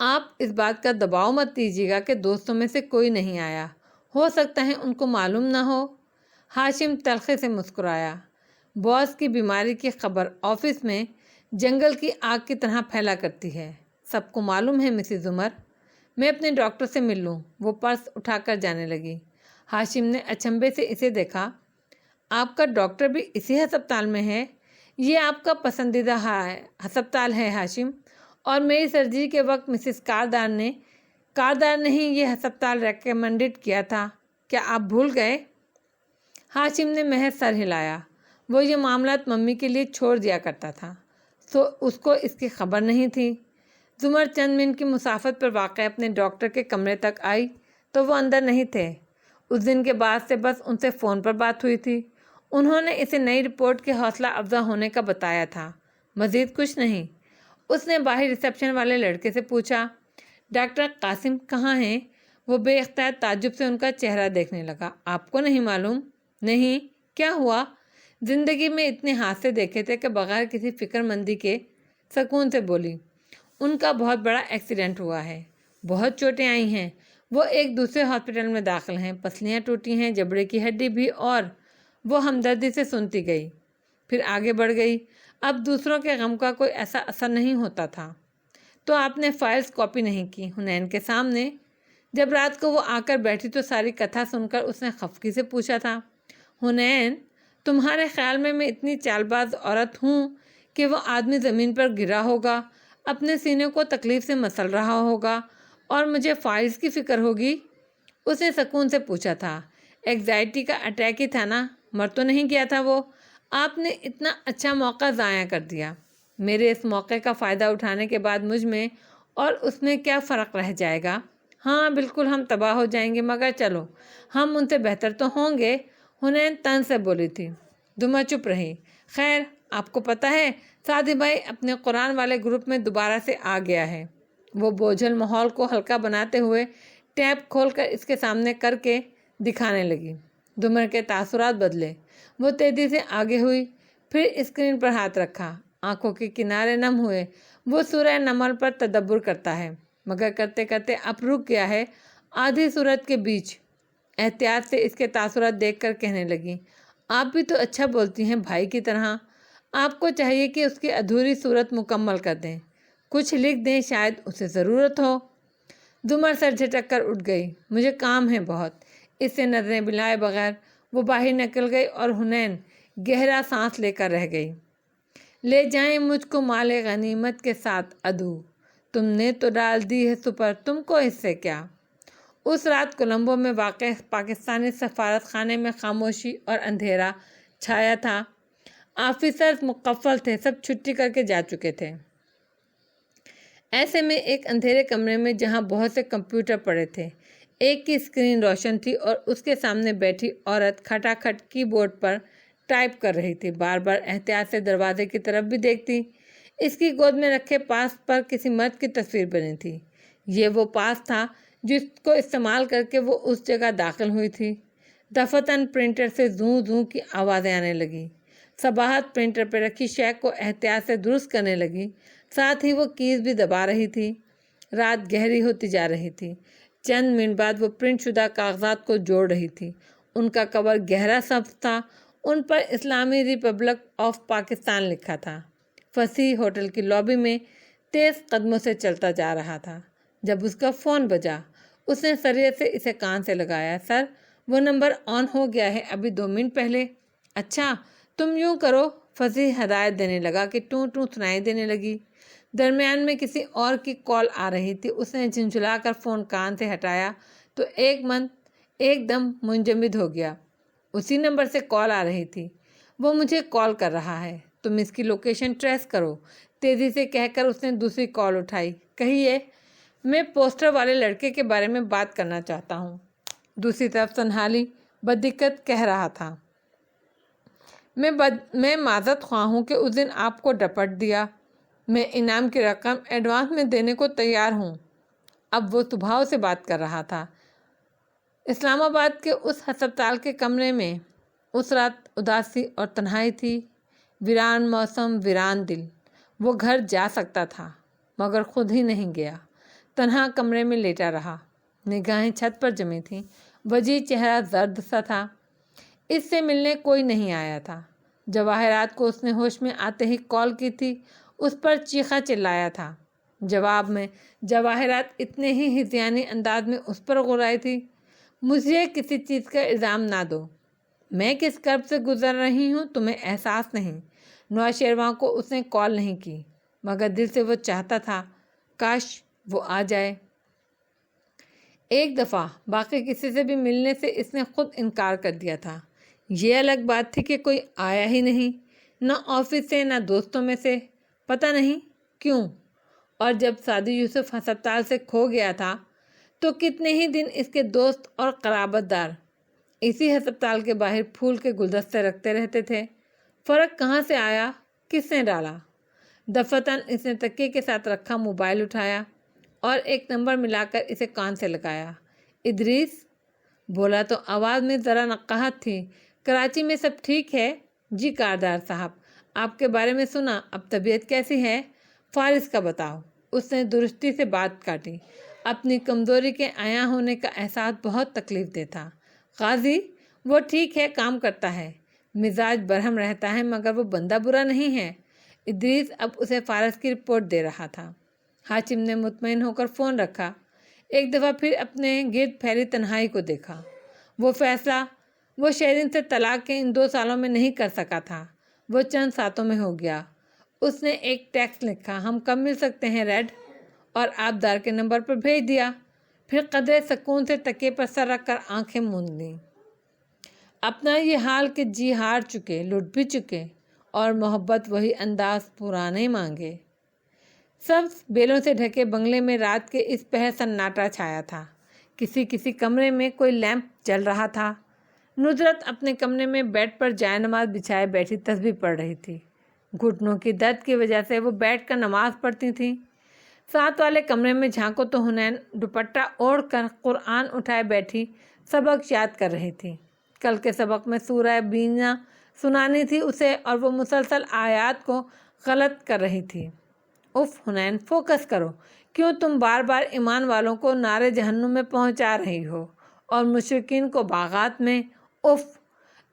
آپ اس بات کا دباؤ مت دیجیے گا کہ دوستوں میں سے کوئی نہیں آیا، ہو سکتا ہے ان کو معلوم نہ ہو۔ ہاشم تلخی سے مسکرایا۔ باس کی بیماری کی خبر آفس میں جنگل کی آگ کی طرح پھیلا کرتی ہے، سب کو معلوم ہے مسز عمر۔ میں اپنے ڈاکٹر سے مل لوں۔ وہ پرس اٹھا کر جانے لگی۔ ہاشم نے اچنبھے سے اسے دیکھا۔ آپ کا ڈاکٹر بھی اسی ہسپتال میں ہے؟ یہ آپ کا پسندیدہ ہسپتال ہے ہاشم، اور میری سرجری کے وقت مسز کاردار نے ہی یہ ہسپتال ریکمینڈڈ کیا تھا۔ کیا آپ بھول گئے؟ ہاشم نے محض سر ہلایا۔ وہ یہ معاملات ممی کے لیے چھوڑ دیا کرتا تھا، تو اس کو اس کی خبر نہیں تھی۔ زمر چند منٹ کی مسافت پر واقع اپنے ڈاکٹر کے کمرے تک آئی تو وہ اندر نہیں تھے۔ اس دن کے بعد سے بس ان سے فون پر بات ہوئی تھی۔ انہوں نے اسے نئی رپورٹ کے حوصلہ افزا ہونے کا بتایا تھا، مزید کچھ نہیں۔ اس نے باہر ریسیپشن والے لڑکے سے پوچھا، ڈاکٹر قاسم کہاں ہیں؟ وہ بے اختیار تعجب سے ان کا چہرہ دیکھنے لگا۔ آپ کو نہیں معلوم؟ نہیں، کیا ہوا؟ زندگی میں اتنے حادثے دیکھے تھے کہ بغیر کسی فکر مندی کے سکون سے بولی، ان کا بہت بڑا ایکسیڈنٹ ہوا ہے، بہت چوٹیں آئی ہیں، وہ ایک دوسرے ہاسپٹل میں داخل ہیں، پسلیاں ٹوٹی ہیں، جبڑے کی ہڈی بھی۔ اور وہ ہمدردی سے سنتی گئی، پھر آگے بڑھ گئی۔ اب دوسروں کے غم کا کوئی ایسا اثر نہیں ہوتا تھا۔ تو آپ نے فائلز کاپی نہیں کی حنین کے سامنے؟ جب رات کو وہ آ کر بیٹھی تو ساری کتھا سن کر اس نے خفگی سے پوچھا تھا، حنین، تمہارے خیال میں اتنی چال باز عورت ہوں کہ وہ آدمی زمین پر گرا ہوگا، اپنے سینے کو تکلیف سے مسل رہا ہوگا، اور مجھے فائلز کی فکر ہوگی؟ اس نے سکون سے پوچھا تھا۔ ایگزائٹی کا اٹیک ہی تھا نا، مر تو نہیں گیا تھا وہ؟ آپ نے اتنا اچھا موقع ضائع کر دیا۔ میرے اس موقع کا فائدہ اٹھانے کے بعد مجھ میں اور اس میں کیا فرق رہ جائے گا؟ ہاں بالکل، ہم تباہ ہو جائیں گے، مگر چلو، ہم ان سے بہتر تو ہوں گے، حنین طنز سے بولی تھی۔ زمر چپ رہی۔ خیر، آپ کو پتہ ہے سعدی بھائی اپنے قرآن والے گروپ میں دوبارہ سے آ گیا ہے۔ وہ بوجھل ماحول کو ہلکا بناتے ہوئے ٹیپ کھول کر اس کے سامنے کر کے دکھانے لگی۔ زمر کے تاثرات بدلے۔ وہ تیزی سے آگے ہوئی، پھر اسکرین پر ہاتھ رکھا، آنکھوں کے کنارے نم ہوئے۔ وہ سورہ نمل پر تدبر کرتا ہے، مگر کرتے کرتے اب رک گیا ہے، آدھی سورت کے بیچ۔ احتیاط سے اس کے تاثرات دیکھ کر کہنے لگی، آپ بھی تو اچھا بولتی ہیں بھائی کی طرح، آپ کو چاہیے کہ اس کی ادھوری صورت مکمل کر دیں، کچھ لکھ دیں، شاید اسے ضرورت ہو۔ زمر سر جھٹک کر اٹھ گئی۔ مجھے کام ہے بہت۔ اس سے نظریں ملائے بغیر وہ باہر نکل گئی اور حنین گہرا سانس لے کر رہ گئی۔ لے جائیں مجھ کو مال غنیمت کے ساتھ عدو، تم نے تو ڈال دی ہے سپر، تم کو اس سے کیا؟ اس رات کولمبو میں واقع پاکستانی سفارت خانے میں خاموشی اور اندھیرا چھایا تھا۔ آفیسرز مقفل تھے، سب چھٹی کر کے جا چکے تھے۔ ایسے میں ایک اندھیرے کمرے میں جہاں بہت سے کمپیوٹر پڑے تھے، ایک کی اسکرین روشن تھی اور اس کے سامنے بیٹھی عورت کھٹا کھٹ کی بورڈ پر ٹائپ کر رہی تھی، بار بار احتیاط سے دروازے کی طرف بھی دیکھتی۔ اس کی گود میں رکھے پاس پر کسی مرد کی تصویر بنی تھی۔ یہ وہ پاس تھا جس کو استعمال کر کے وہ اس جگہ داخل ہوئی تھی۔ دفتن پرنٹر سے زوں زوں کی آوازیں آنے لگی۔ صباحت پرنٹر پہ رکھی شے کو احتیاط سے درست کرنے لگی، ساتھ ہی وہ کیز بھی دبا رہی تھی۔ رات گہری ہوتی جا رہی تھی۔ چند منٹ بعد وہ پرنٹ شدہ کاغذات کو جوڑ رہی تھی۔ ان کا کور گہرا سبز تھا، ان پر اسلامی ریپبلک آف پاکستان لکھا تھا۔ فصیح ہوٹل کی لابی میں تیز قدموں سے چلتا جا رہا تھا جب اس کا فون بجا۔ اس نے سریعت سے اسے کان سے لگایا۔ سر، وہ نمبر آن ہو گیا ہے، ابھی 2 منٹ پہلے۔ اچھا، تم یوں کرو، فصیح ہدایت دینے لگا کہ ٹوں ٹوں سنائی دینے لگی۔ درمیان میں کسی اور کی کال آ رہی تھی۔ اس نے جھنجھلا کر فون کان سے ہٹایا تو ایک دم منجمد ہو گیا۔ اسی نمبر سے کال آ رہی تھی۔ وہ مجھے کال کر رہا ہے، تم اس کی لوکیشن ٹریس کرو، تیزی سے کہہ کر اس نے دوسری کال اٹھائی۔ کہیے، میں پوسٹر والے لڑکے کے بارے میں بات کرنا چاہتا ہوں۔ دوسری طرف سنہالی بددقت کہہ رہا تھا، میں معذرت خواہ ہوں کہ اس دن آپ کو ڈپٹ دیا، میں انعام کی رقم ایڈوانس میں دینے کو تیار ہوں۔ اب وہ صبح سے بات کر رہا تھا۔ اسلام آباد کے اس ہسپتال کے کمرے میں اس رات اداسی اور تنہائی تھی، ویران موسم، ویران دل۔ وہ گھر جا سکتا تھا مگر خود ہی نہیں گیا، تنہا کمرے میں لیٹا رہا۔ نگاہیں چھت پر جمی تھیں، وجیح چہرہ زرد سا تھا۔ اس سے ملنے کوئی نہیں آیا تھا۔ جواہرات کو اس نے ہوش میں آتے ہی کال کی تھی، اس پر چیخا چلایا تھا۔ جواب میں جواہرات اتنے ہی ہذیانی انداز میں اس پر غورائی تھی۔ مجھے کسی چیز کا الزام نہ دو، میں کس کرب سے گزر رہی ہوں تمہیں احساس نہیں۔ نوشیروان کو اس نے کال نہیں کی، مگر دل سے وہ چاہتا تھا کاش وہ آ جائے۔ ایک دفعہ باقی کسی سے بھی ملنے سے اس نے خود انکار کر دیا تھا۔ یہ الگ بات تھی کہ کوئی آیا ہی نہیں، نہ آفس سے نہ دوستوں میں سے، پتہ نہیں کیوں۔ اور جب سعدی یوسف ہسپتال سے کھو گیا تھا تو کتنے ہی دن اس کے دوست اور قرابت دار اسی ہسپتال کے باہر پھول کے گلدستے رکھتے رہتے تھے۔ فرق کہاں سے آیا؟ کس نے ڈالا؟ دفعتاً اس نے تکیے کے ساتھ رکھا موبائل اٹھایا اور ایک نمبر ملا کر اسے کان سے لگایا۔ ادریس بولا تو آواز میں ذرا نقاہت تھی۔ کراچی میں سب ٹھیک ہے؟ جی کاردار صاحب، آپ کے بارے میں سنا، اب طبیعت کیسی ہے؟ فارس کا بتاؤ۔ اس نے درستی سے بات کاٹی۔ اپنی کمزوری کے عیاں ہونے کا احساس بہت تکلیف دہ تھا۔ غازی وہ ٹھیک ہے، کام کرتا ہے، مزاج برہم رہتا ہے، مگر وہ بندہ برا نہیں ہے۔ ادریس اب اسے فارس کی رپورٹ دے رہا تھا۔ ہاشم نے مطمئن ہو کر فون رکھا۔ ایک دفعہ پھر اپنے گرد پھیلی تنہائی کو دیکھا۔ وہ فیصلہ وہ شیرین سے طلاق کے ان 2 سالوں میں نہیں کر سکا تھا، وہ چند ساتوں میں ہو گیا۔ اس نے ایک ٹیکسٹ لکھا، ہم کب مل سکتے ہیں ریڈ، اور آبدار کے نمبر پر بھیج دیا۔ پھر قدرے سکون سے تکیے پر سر رکھ کر آنکھیں موند لیں۔ اپنا یہ حال کہ جی ہار چکے، لٹ بھی چکے، اور محبت وہی انداز پرانے مانگے۔ سبز بیلوں سے ڈھکے بنگلے میں رات کے اس پہر سناٹا چھایا تھا۔ کسی کمرے میں کوئی لیمپ جل رہا تھا۔ نصرت اپنے کمرے میں بیڈ پر جائے نماز بچھائے بیٹھی تسبیح پڑھ رہی تھی۔ گھٹنوں کی درد کی وجہ سے وہ بیٹھ کر نماز پڑھتی تھیں۔ ساتھ والے کمرے میں جھانکو تو حنین دوپٹہ اوڑھ کر قرآن اٹھائے بیٹھی سبق یاد کر رہی تھی۔ کل کے سبق میں سورہ بینا سنانی تھی اسے، اور وہ مسلسل آیات کو غلط کر رہی تھی۔ اف حنین، فوکس کرو، کیوں تم بار بار ایمان والوں کو نارے جہنم میں پہنچا رہی ہو اور مشرکین کو باغات میں؟ اف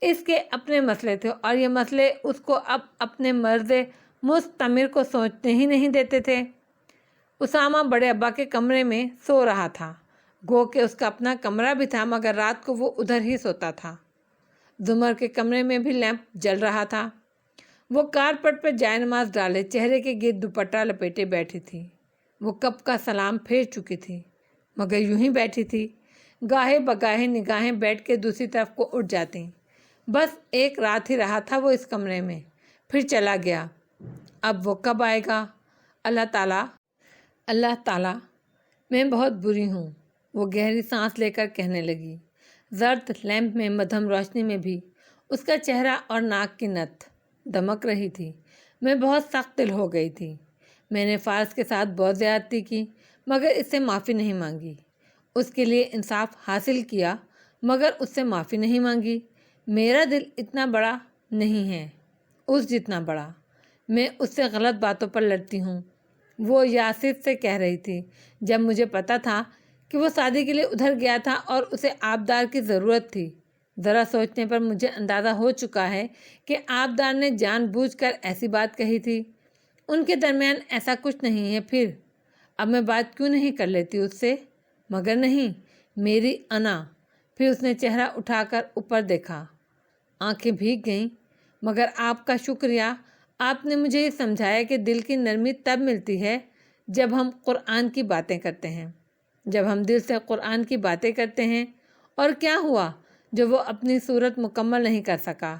اس کے اپنے مسئلے تھے، اور یہ مسئلے اس کو اب اپنے مرض مستمر کو سوچنے ہی نہیں دیتے تھے۔ اسامہ بڑے ابا کے کمرے میں سو رہا تھا، گو کہ اس کا اپنا کمرہ بھی تھا، مگر رات کو وہ ادھر ہی سوتا تھا۔ زمر کے کمرے میں بھی لیمپ جل رہا تھا۔ وہ کارپٹ پر جائے نماز ڈالے چہرے کے گرد دوپٹہ لپیٹے بیٹھی تھی۔ وہ کب کا سلام پھیر چکی تھی، مگر یوں ہی بیٹھی تھی۔ گاہے بگاہے نگاہیں بیٹھ کے دوسری طرف کو اٹھ جاتی۔ بس ایک رات ہی رہا تھا وہ اس کمرے میں، پھر چلا گیا۔ اب وہ کب آئے گا؟ اللہ تعالیٰ میں بہت بری ہوں، وہ گہری سانس لے کر کہنے لگی۔ زرد لیمپ میں مدھم روشنی میں بھی اس کا چہرہ اور ناک کی نتھ دمک رہی تھی۔ میں بہت سخت دل ہو گئی تھی۔ میں نے فارس کے ساتھ بہت زیادتی کی، مگر اس سے معافی نہیں مانگی۔ اس کے لیے انصاف حاصل کیا، مگر اس سے معافی نہیں مانگی۔ میرا دل اتنا بڑا نہیں ہے اس جتنا بڑا، میں اس سے غلط باتوں پر لڑتی ہوں۔ وہ یاسر سے کہہ رہی تھی جب مجھے پتا تھا کہ وہ شادی کے لیے ادھر گیا تھا اور اسے آبدار کی ضرورت تھی۔ ذرا سوچنے پر مجھے اندازہ ہو چکا ہے کہ آبدار نے جان بوجھ کر ایسی بات کہی تھی۔ ان کے درمیان ایسا کچھ نہیں ہے۔ پھر اب میں بات کیوں نہیں کر لیتی اس سے؟ مگر نہیں، میری انا۔ پھر اس نے چہرہ اٹھا کر اوپر دیکھا، آنکھیں بھیگ گئیں۔ مگر آپ کا شکریہ، آپ نے مجھے یہ سمجھایا کہ دل کی نرمی تب ملتی ہے جب ہم قرآن کی باتیں کرتے ہیں، جب ہم دل سے قرآن کی باتیں کرتے ہیں۔ اور کیا ہوا جو وہ اپنی صورت مکمل نہیں کر سکا؟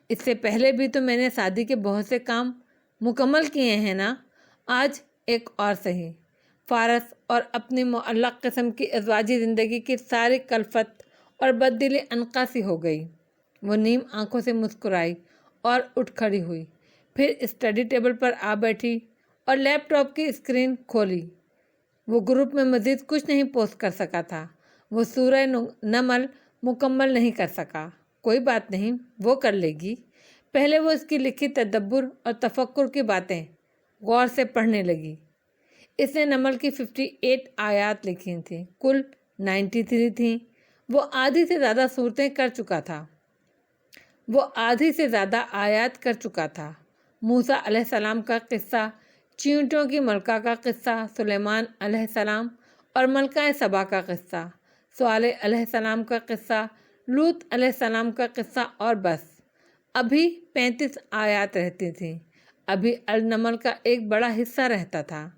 اس سے پہلے بھی تو میں نے شادی کے بہت سے کام مکمل کیے ہیں نا۔ آج ایک اور صحیح۔ فارس اور اپنی معلق قسم کی ازواجی زندگی کی ساری کلفت اور بددلی عنقا سی ہو گئی۔ وہ نیم آنکھوں سے مسکرائی اور اٹھ کھڑی ہوئی، پھر اسٹڈی ٹیبل پر آ بیٹھی اور لیپ ٹاپ کی اسکرین کھولی۔ وہ گروپ میں مزید کچھ نہیں پوسٹ کر سکا تھا۔ وہ سورہ نمل مکمل نہیں کر سکا، کوئی بات نہیں، وہ کر لے گی۔ پہلے وہ اس کی لکھی تدبر اور تفکر کی باتیں غور سے پڑھنے لگی۔ اس نے نمل کی 58 آیات لکھی تھیں، کل 93 تھیں۔ وہ آدھی سے زیادہ صورتیں کر چکا تھا، وہ آدھی سے زیادہ آیات کر چکا تھا۔ موسیٰ علیہ السلام کا قصہ چیونٹوں کی ملکہ کا قصہ سلیمان علیہ السلام اور ملکہ سبا کا قصہ، صالح علیہ السلام کا قصہ، لوط علیہ السلام کا قصہ، اور بس ابھی 35 آیات رہتی تھیں۔ ابھی النمل کا ایک بڑا حصہ رہتا تھا۔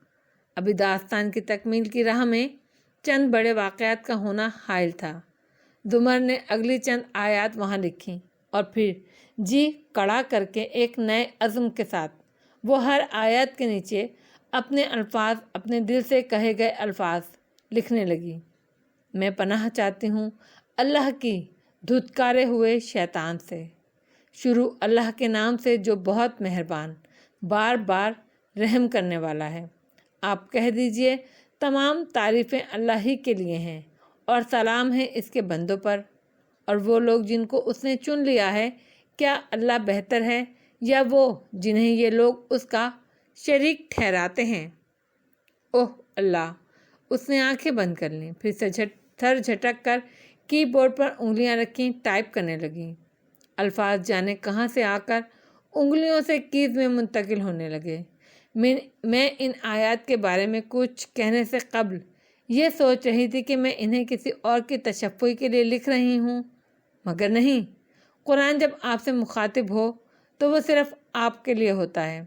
ابھی داستان کی تکمیل کی راہ میں چند بڑے واقعات کا ہونا حائل تھا۔ زمر نے اگلی چند آیات وہاں لکھیں اور پھر جی کڑا کر کے ایک نئے عزم کے ساتھ وہ ہر آیات کے نیچے اپنے الفاظ، اپنے دل سے کہے گئے الفاظ لکھنے لگی۔ میں پناہ چاہتی ہوں اللہ کی دھتکارے ہوئے شیطان سے۔ شروع اللہ کے نام سے جو بہت مہربان، بار بار رحم کرنے والا ہے۔ آپ کہہ دیجئے تمام تعریفیں اللہ ہی کے لیے ہیں اور سلام ہے اس کے بندوں پر، اور وہ لوگ جن کو اس نے چن لیا ہے، کیا اللہ بہتر ہے یا وہ جنہیں یہ لوگ اس کا شریک ٹھہراتے ہیں؟ اوہ اللہ! اس نے آنکھیں بند کر لیں، پھر سے سر جھٹک کر کی بورڈ پر انگلیاں رکھیں، ٹائپ کرنے لگیں۔ الفاظ جانے کہاں سے آ کر انگلیوں سے کیز میں منتقل ہونے لگے۔ میں ان آیات کے بارے میں کچھ کہنے سے قبل یہ سوچ رہی تھی کہ میں انہیں کسی اور کی تشفی کے لیے لکھ رہی ہوں، مگر نہیں، قرآن جب آپ سے مخاطب ہو تو وہ صرف آپ کے لیے ہوتا ہے۔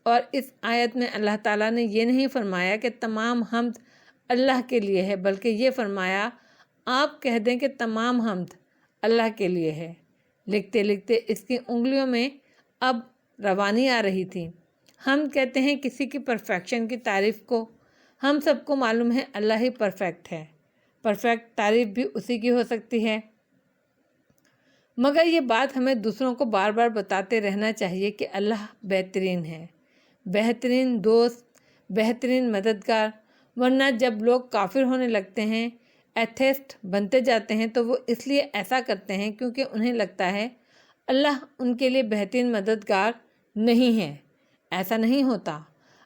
اور اس آیت میں اللہ تعالیٰ نے یہ نہیں فرمایا کہ تمام حمد اللہ کے لیے ہے، بلکہ یہ فرمایا آپ کہہ دیں کہ تمام حمد اللہ کے لیے ہے۔ لکھتے لکھتے اس کی انگلیوں میں اب روانی آ رہی تھی۔ ہم کہتے ہیں کسی کی پرفیکشن کی تعریف کو، ہم سب کو معلوم ہے اللہ ہی پرفیکٹ ہے، پرفیکٹ تعریف بھی اسی کی ہو سکتی ہے، مگر یہ بات ہمیں دوسروں کو بار بار بتاتے رہنا چاہیے کہ اللہ بہترین ہے، بہترین دوست، بہترین مددگار۔ ورنہ جب لوگ کافر ہونے لگتے ہیں، ایتھیسٹ بنتے جاتے ہیں، تو وہ اس لیے ایسا کرتے ہیں کیونکہ انہیں لگتا ہے اللہ ان کے لیے بہترین مددگار نہیں ہے۔ ایسا نہیں ہوتا۔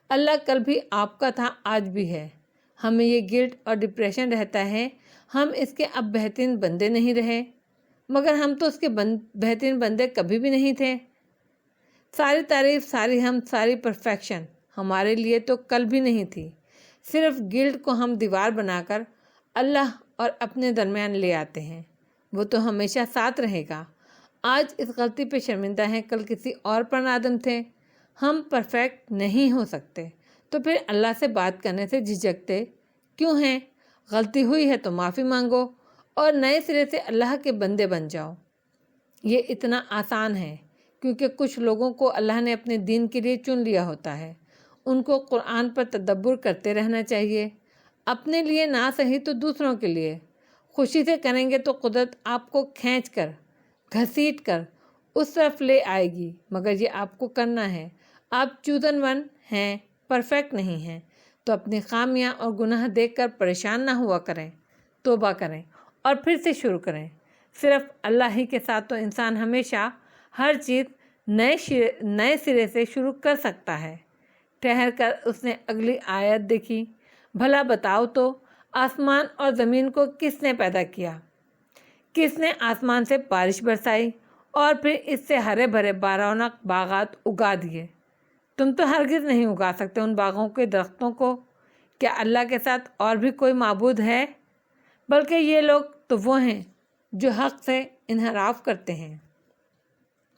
اللہ کل بھی آپ کا تھا، آج بھی ہے۔ ہمیں یہ گلٹ اور ڈپریشن رہتا ہے ہم اس کے اب بہترین بندے نہیں رہے، مگر ہم تو اس کے بہترین بندے کبھی بھی نہیں تھے۔ ساری تعریف، ساری حمد، ساری پرفیکشن ہمارے لیے تو کل بھی نہیں تھی۔ صرف گلٹ کو ہم دیوار بنا کر اللہ اور اپنے درمیان لے آتے ہیں۔ وہ تو ہمیشہ ساتھ رہے گا۔ آج اس غلطی پہ شرمندہ ہیں، کل کسی اور پر نادم تھے۔ ہم پرفیکٹ نہیں ہو سکتے، تو پھر اللہ سے بات کرنے سے جھجکتے کیوں ہیں؟ غلطی ہوئی ہے تو معافی مانگو اور نئے سرے سے اللہ کے بندے بن جاؤ۔ یہ اتنا آسان ہے کیونکہ کچھ لوگوں کو اللہ نے اپنے دین کے لیے چن لیا ہوتا ہے۔ ان کو قرآن پر تدبر کرتے رہنا چاہیے، اپنے لیے نہ صحیح تو دوسروں کے لیے۔ خوشی سے کریں گے تو قدرت آپ کو کھینچ کر، گھسیٹ کر اس طرف لے آئے گی، مگر یہ آپ کو کرنا ہے۔ آپ چوزن ون ہیں، پرفیکٹ نہیں ہیں، تو اپنی خامیاں اور گناہ دیکھ کر پریشان نہ ہوا کریں، توبہ کریں اور پھر سے شروع کریں۔ صرف اللہ ہی کے ساتھ تو انسان ہمیشہ ہر چیز نئے سرے سے شروع کر سکتا ہے۔ ٹھہر کر اس نے اگلی آیت دیکھی۔ بھلا بتاؤ تو آسمان اور زمین کو کس نے پیدا کیا؟ کس نے آسمان سے بارش برسائی اور پھر اس سے ہرے بھرے بارونق باغات اگا دیے؟ تم تو ہرگز نہیں اگا سکتے ان باغوں کے درختوں کو۔ کیا اللہ کے ساتھ اور بھی کوئی معبود ہے؟ بلکہ یہ لوگ تو وہ ہیں جو حق سے انحراف کرتے ہیں۔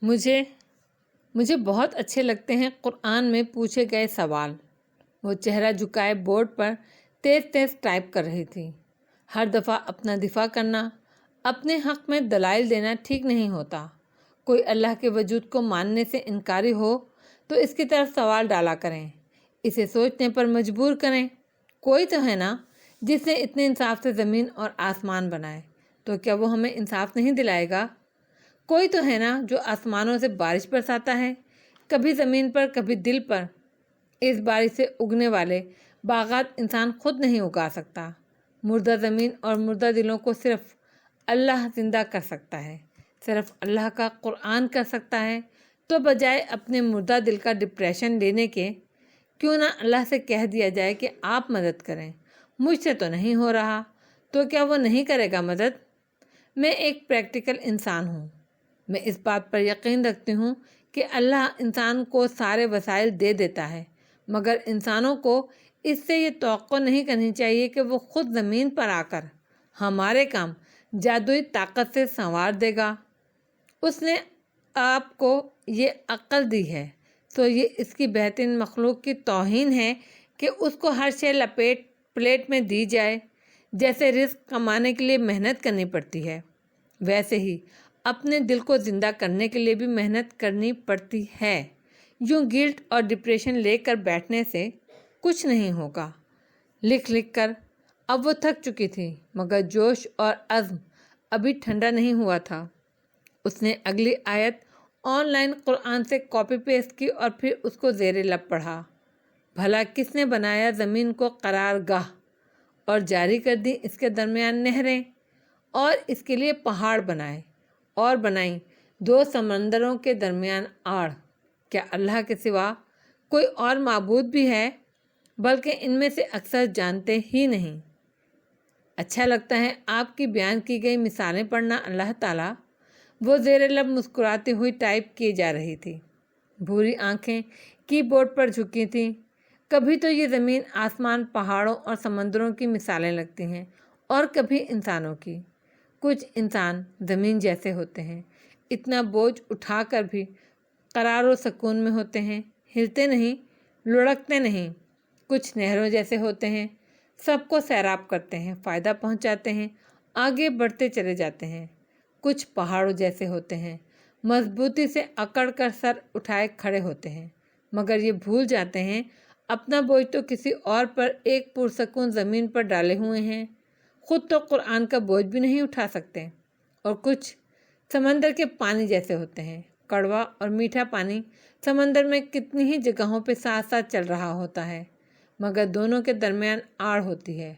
مجھے بہت اچھے لگتے ہیں قرآن میں پوچھے گئے سوال۔ وہ چہرہ جھکائے بورڈ پر تیز تیز ٹائپ کر رہی تھی۔ ہر دفعہ اپنا دفاع کرنا، اپنے حق میں دلائل دینا ٹھیک نہیں ہوتا۔ کوئی اللہ کے وجود کو ماننے سے انکاری ہو تو اس کی طرف سوال ڈالا کریں، اسے سوچنے پر مجبور کریں۔ کوئی تو ہے نا جس نے اتنے انصاف سے زمین اور آسمان بنائے، تو کیا وہ ہمیں انصاف نہیں دلائے گا؟ کوئی تو ہے نا جو آسمانوں سے بارش برساتا ہے، کبھی زمین پر کبھی دل پر۔ اس بارش سے اگنے والے باغات انسان خود نہیں اگا سکتا۔ مردہ زمین اور مردہ دلوں کو صرف اللہ زندہ کر سکتا ہے، صرف اللہ کا قرآن کر سکتا ہے۔ تو بجائے اپنے مردہ دل کا ڈپریشن لینے کے، کیوں نہ اللہ سے کہہ دیا جائے کہ آپ مدد کریں، مجھ سے تو نہیں ہو رہا، تو کیا وہ نہیں کرے گا مدد؟ میں ایک پریکٹیکل انسان ہوں۔ میں اس بات پر یقین رکھتی ہوں کہ اللہ انسان کو سارے وسائل دے دیتا ہے، مگر انسانوں کو اس سے یہ توقع نہیں کرنی چاہیے کہ وہ خود زمین پر آ کر ہمارے کام جادوئی طاقت سے سنوار دے گا۔ اس نے آپ کو یہ عقل دی ہے تو یہ اس کی بہترین مخلوق کی توہین ہے کہ اس کو ہر شے لپیٹ پلیٹ میں دی جائے۔ جیسے رزق کمانے کے لیے محنت کرنی پڑتی ہے، ویسے ہی اپنے دل کو زندہ کرنے کے لیے بھی محنت کرنی پڑتی ہے۔ یوں گلٹ اور ڈپریشن لے کر بیٹھنے سے کچھ نہیں ہوگا۔ لکھ لکھ کر اب وہ تھک چکی تھی، مگر جوش اور عزم ابھی ٹھنڈا نہیں ہوا تھا۔ اس نے اگلی آیت آن لائن قرآن سے کاپی پیسٹ کی اور پھر اس کو زیر لب پڑھا۔ بھلا کس نے بنایا زمین کو قرار گاہ اور جاری کر دی اس کے درمیان نہریں، اور اس کے لیے پہاڑ بنائے اور بنائیں دو سمندروں کے درمیان آڑ۔ کیا اللہ کے سوا کوئی اور معبود بھی ہے؟ بلکہ ان میں سے اکثر جانتے ہی نہیں۔ اچھا لگتا ہے آپ کی بیان کی گئی مثالیں پڑھنا اللہ تعالیٰ۔ وہ زیر لب مسکراتی ہوئی ٹائپ کی جا رہی تھی، بھوری آنکھیں کی بورڈ پر جھکی تھیں۔ کبھی تو یہ زمین آسمان پہاڑوں اور سمندروں کی مثالیں لگتی ہیں اور کبھی انسانوں کی۔ کچھ انسان زمین جیسے ہوتے ہیں، اتنا بوجھ اٹھا کر بھی قرار و سکون میں ہوتے ہیں، ہلتے نہیں، لڑکتے نہیں۔ کچھ نہروں جیسے ہوتے ہیں، سب کو سیراب کرتے ہیں، فائدہ پہنچاتے ہیں، آگے بڑھتے چلے جاتے ہیں۔ کچھ پہاڑوں جیسے ہوتے ہیں، مضبوطی سے اکڑ کر سر اٹھائے کھڑے ہوتے ہیں، مگر یہ بھول جاتے ہیں اپنا بوجھ تو کسی اور پر ایک پرسکون زمین پر ڈالے ہوئے ہیں، خود تو قرآن کا بوجھ بھی نہیں اٹھا سکتے۔ اور کچھ سمندر کے پانی جیسے ہوتے ہیں، کڑوا اور میٹھا پانی سمندر میں کتنی ہی جگہوں پہ ساتھ ساتھ چل رہا ہوتا ہے، مگر دونوں کے درمیان آڑ ہوتی ہے۔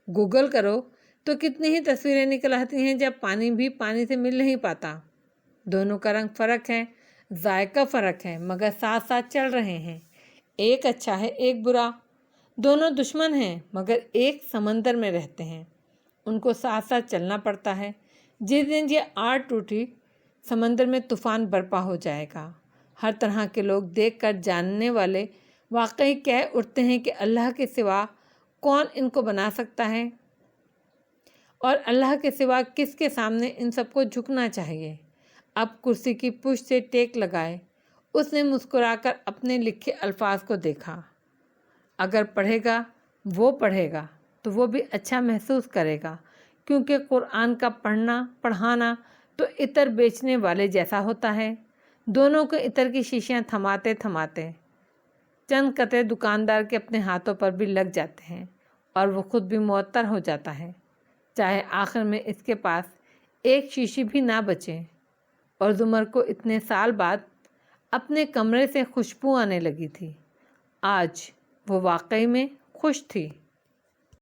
گوگل کرو تو کتنی ہی تصویریں نکل آتی ہیں جب پانی بھی پانی سے مل نہیں پاتا۔ دونوں کا رنگ فرق ہے، ذائقہ فرق ہے، مگر ساتھ ساتھ چل رہے ہیں۔ ایک اچھا ہے، ایک برا۔ دونوں دشمن ہیں، مگر ایک سمندر میں رہتے ہیں۔ ان کو ساتھ ساتھ چلنا پڑتا ہے۔ جس دن یہ آڑ ٹوٹی، سمندر میں طوفان برپا ہو جائے گا۔ ہر طرح کے لوگ دیکھ کر جاننے والے واقعی کہہ اٹھتے ہیں کہ اللہ کے سوا کون ان کو بنا سکتا ہے، اور اللہ کے سوا کس کے سامنے ان سب کو جھکنا چاہیے۔ اب کرسی کی پشت سے ٹیک لگائے اس نے مسکرا کر اپنے لکھے الفاظ کو دیکھا۔ اگر پڑھے گا وہ پڑھے گا تو وہ بھی اچھا محسوس کرے گا، کیونکہ قرآن کا پڑھنا پڑھانا تو عطر بیچنے والے جیسا ہوتا ہے۔ دونوں کو عطر کی شیشیاں تھماتے تھماتے چند قطرے دکاندار کے اپنے ہاتھوں پر بھی لگ جاتے ہیں اور وہ خود بھی معطر ہو جاتا ہے، چاہے آخر میں اس کے پاس ایک شیشی بھی نہ بچے۔ اور زمر کو اتنے سال بعد اپنے کمرے سے خوشبو آنے لگی تھی۔ آج وہ واقعی میں خوش تھی۔